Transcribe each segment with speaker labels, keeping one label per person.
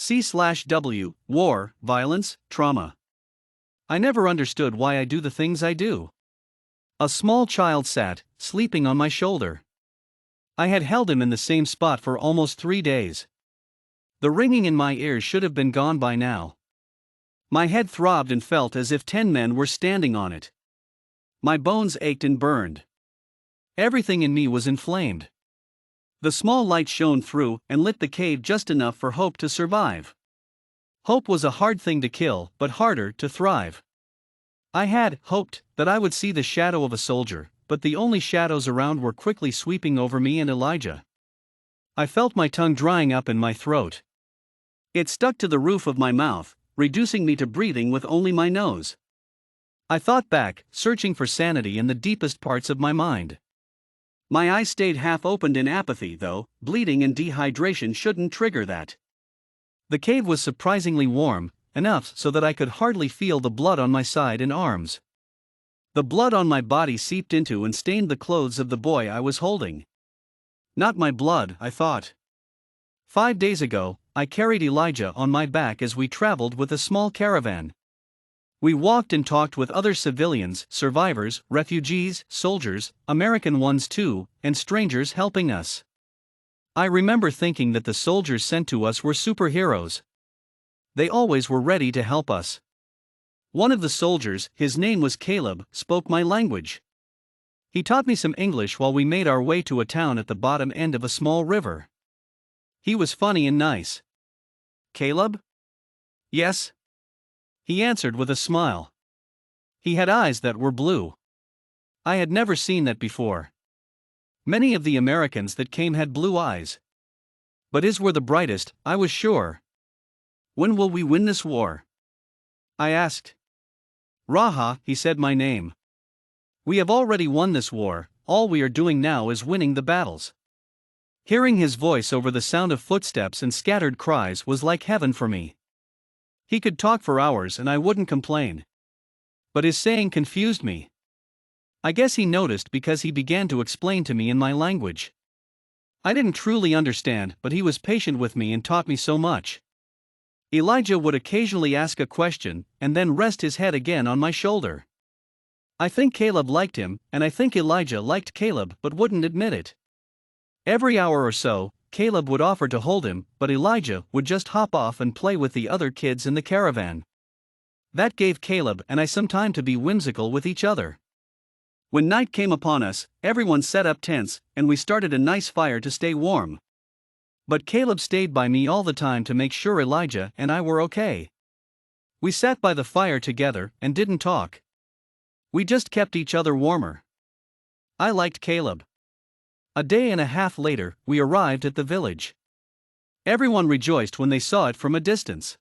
Speaker 1: C/W, war, violence, trauma. I never understood why I do the things I do. A small child sat, sleeping on my shoulder. I had held him in the same spot for almost 3 days. The ringing in my ears should have been gone by now. My head throbbed and felt as if 10 men were standing on it. My bones ached and burned. Everything in me was inflamed. The small light shone through and lit the cave just enough for hope to survive. Hope was a hard thing to kill, but harder to thrive. I had hoped that I would see the shadow of a soldier, but the only shadows around were quickly sweeping over me and Elijah. I felt my tongue drying up in my throat. It stuck to the roof of my mouth, reducing me to breathing with only my nose. I thought back, searching for sanity in the deepest parts of my mind. My eyes stayed half opened in apathy, though bleeding and dehydration shouldn't trigger that. The cave was surprisingly warm, enough so that I could hardly feel the blood on my side and arms. The blood on my body seeped into and stained the clothes of the boy I was holding. Not my blood, I thought. 5 days ago, I carried Elijah on my back as we traveled with a small caravan. We walked and talked with other civilians, survivors, refugees, soldiers, American ones too, and strangers helping us. I remember thinking that the soldiers sent to us were superheroes. They always were ready to help us. One of the soldiers, his name was Caleb, spoke my language. He taught me some English while we made our way to a town at the bottom end of a small river. He was funny and nice. Caleb? Yes? He answered with a smile. He had eyes that were blue. I had never seen that before. Many of the Americans that came had blue eyes. But his were the brightest, I was sure. When will we win this war? I asked. Raha, he said my name. We have already won this war, all we are doing now is winning the battles. Hearing his voice over the sound of footsteps and scattered cries was like heaven for me. He could talk for hours and I wouldn't complain. But his saying confused me. I guess he noticed because he began to explain to me in my language. I didn't truly understand, but he was patient with me and taught me so much. Elijah would occasionally ask a question and then rest his head again on my shoulder. I think Caleb liked him, and I think Elijah liked Caleb but wouldn't admit it. Every hour or so, Caleb would offer to hold him, but Elijah would just hop off and play with the other kids in the caravan. That gave Caleb and I some time to be whimsical with each other. When night came upon us, everyone set up tents, and we started a nice fire to stay warm. But Caleb stayed by me all the time to make sure Elijah and I were okay. We sat by the fire together and didn't talk. We just kept each other warmer. I liked Caleb. A day and a half later, we arrived at the village. Everyone rejoiced when they saw it from a distance.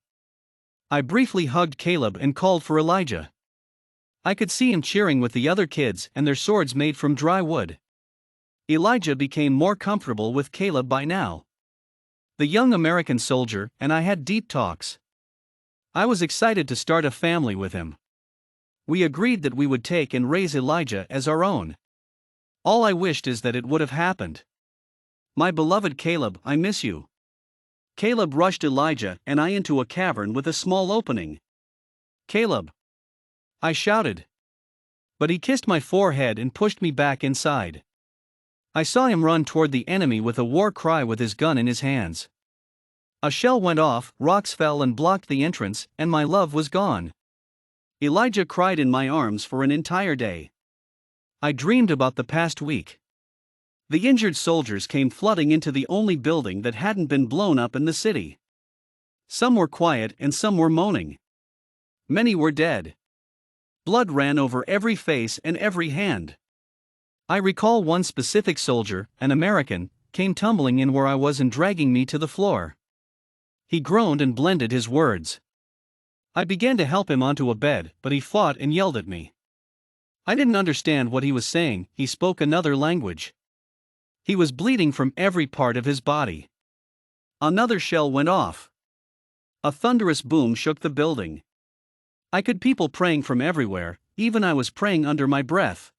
Speaker 1: I briefly hugged Caleb and called for Elijah. I could see him cheering with the other kids and their swords made from dry wood. Elijah became more comfortable with Caleb by now. The young American soldier and I had deep talks. I was excited to start a family with him. We agreed that we would take and raise Elijah as our own. All I wished is that it would have happened. My beloved Caleb, I miss you. Caleb rushed Elijah and I into a cavern with a small opening. Caleb! I shouted. But he kissed my forehead and pushed me back inside. I saw him run toward the enemy with a war cry with his gun in his hands. A shell went off, rocks fell and blocked the entrance, and my love was gone. Elijah cried in my arms for an entire day. I dreamed about the past week. The injured soldiers came flooding into the only building that hadn't been blown up in the city. Some were quiet and some were moaning. Many were dead. Blood ran over every face and every hand. I recall one specific soldier, an American, came tumbling in where I was and dragging me to the floor. He groaned and blended his words. I began to help him onto a bed, but he fought and yelled at me. I didn't understand what he was saying, he spoke another language. He was bleeding from every part of his body. Another shell went off. A thunderous boom shook the building. I could people praying from everywhere, even I was praying under my breath.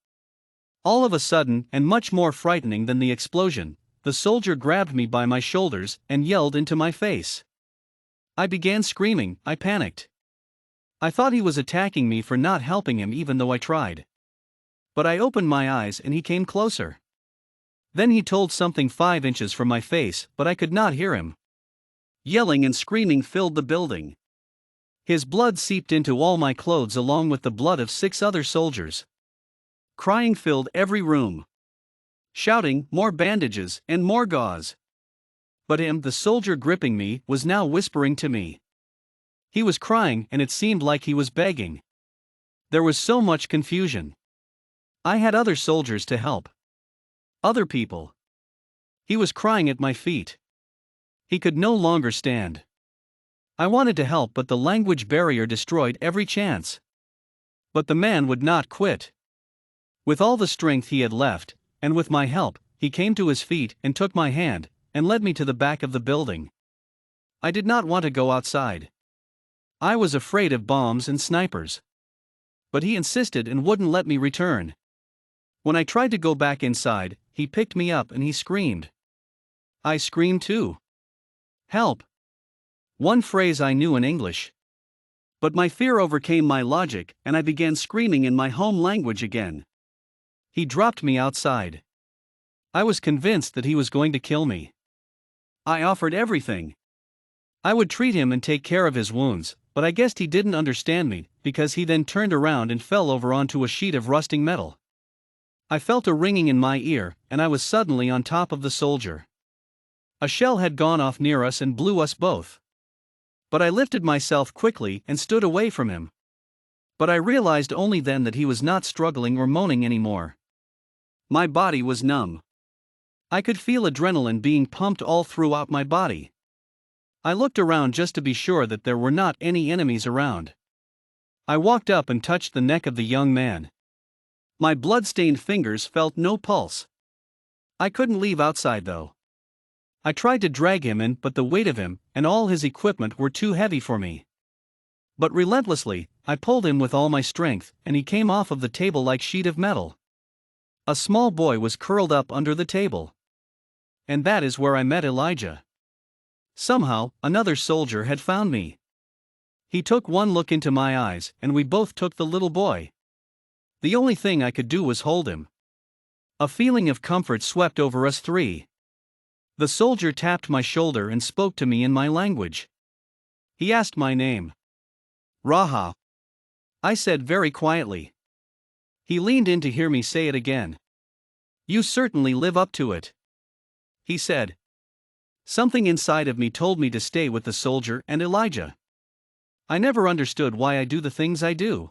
Speaker 1: All of a sudden, and much more frightening than the explosion, the soldier grabbed me by my shoulders and yelled into my face. I began screaming, I panicked. I thought he was attacking me for not helping him even though I tried. But I opened my eyes and he came closer. Then he told something 5 inches from my face, but I could not hear him. Yelling and screaming filled the building. His blood seeped into all my clothes along with the blood of 6 other soldiers. Crying filled every room. Shouting, more bandages, and more gauze. But him, the soldier gripping me, was now whispering to me. He was crying and it seemed like he was begging. There was so much confusion. I had other soldiers to help. Other people. He was crying at my feet. He could no longer stand. I wanted to help, but the language barrier destroyed every chance. But the man would not quit. With all the strength he had left, and with my help, he came to his feet and took my hand, and led me to the back of the building. I did not want to go outside. I was afraid of bombs and snipers. But he insisted and wouldn't let me return. When I tried to go back inside, he picked me up and he screamed. I screamed too. Help! One phrase I knew in English. But my fear overcame my logic and I began screaming in my home language again. He dropped me outside. I was convinced that he was going to kill me. I offered everything. I would treat him and take care of his wounds, but I guessed he didn't understand me, because he then turned around and fell over onto a sheet of rusting metal. I felt a ringing in my ear, and I was suddenly on top of the soldier. A shell had gone off near us and blew us both. But I lifted myself quickly and stood away from him. But I realized only then that he was not struggling or moaning anymore. My body was numb. I could feel adrenaline being pumped all throughout my body. I looked around just to be sure that there were not any enemies around. I walked up and touched the neck of the young man. My blood-stained fingers felt no pulse. I couldn't leave outside though. I tried to drag him in, but the weight of him and all his equipment were too heavy for me. But relentlessly, I pulled him with all my strength, and he came off of the table like sheet of metal. A small boy was curled up under the table. And that is where I met Elijah. Somehow, another soldier had found me. He took one look into my eyes, and we both took the little boy. The only thing I could do was hold him. A feeling of comfort swept over us three. The soldier tapped my shoulder and spoke to me in my language. He asked my name. Raha. I said very quietly. He leaned in to hear me say it again. You certainly live up to it, he said. Something inside of me told me to stay with the soldier and Elijah. I never understood why I do the things I do.